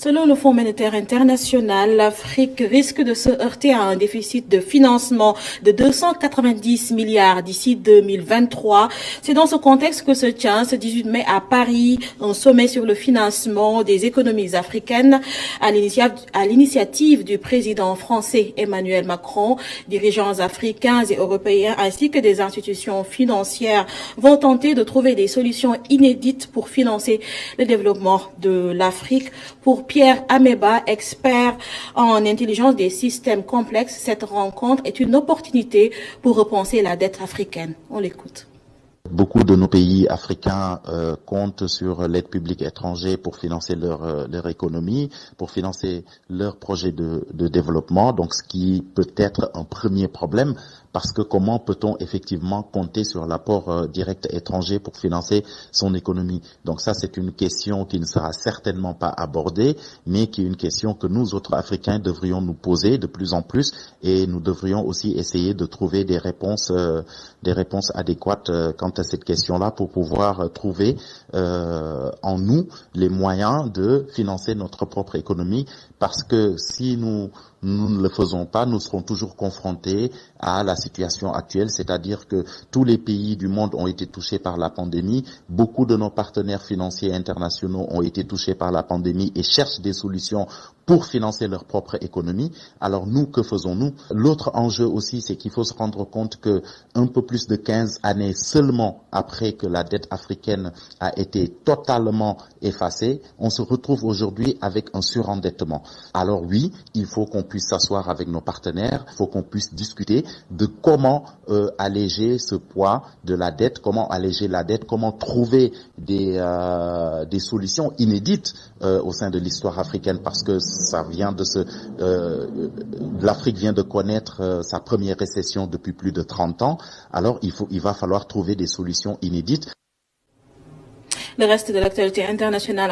Selon le Fonds monétaire international, l'Afrique risque de se heurter à un déficit de financement de 290 milliards d'ici 2023. C'est dans ce contexte que se tient ce 18 mai à Paris un sommet sur le financement des économies africaines à l'initiative du président français Emmanuel Macron. Dirigeants africains et européens ainsi que des institutions financières vont tenter de trouver des solutions inédites pour financer le développement de l'Afrique. Pour Pierre Ameba, expert en intelligence des systèmes complexes, cette rencontre est une opportunité pour repenser la dette africaine. On l'écoute. Beaucoup de nos pays africains comptent sur l'aide publique étrangère pour financer leur économie, pour financer leurs projets de développement, donc ce qui peut être un premier problème, parce que comment peut-on effectivement compter sur l'apport direct étranger pour financer son économie? Donc ça, c'est une question qui ne sera certainement pas abordée, mais qui est une question que nous autres Africains devrions nous poser de plus en plus, et nous devrions aussi essayer de trouver des réponses adéquates quant à cette question-là pour pouvoir trouver en nous les moyens de financer notre propre économie, parce que si nous ne le faisons pas, nous serons toujours confrontés à la situation actuelle, c'est-à-dire que tous les pays du monde ont été touchés par la pandémie, beaucoup de nos partenaires financiers internationaux ont été touchés par la pandémie et cherchent des solutions pour financer leur propre économie. Alors nous, que faisons-nous? L'autre enjeu aussi, c'est qu'il faut se rendre compte que un peu plus de 15 années seulement après que la dette africaine a été totalement effacée, on se retrouve aujourd'hui avec un surendettement. Alors oui, il faut qu'on puisse s'asseoir avec nos partenaires, il faut qu'on puisse discuter de comment alléger ce poids de la dette, comment alléger la dette, comment trouver des solutions inédites au sein de l'histoire africaine, parce que ça vient l'Afrique vient de connaître sa première récession depuis plus de 30 ans. Alors il va falloir trouver des solutions inédites. Le reste de l'actualité internationale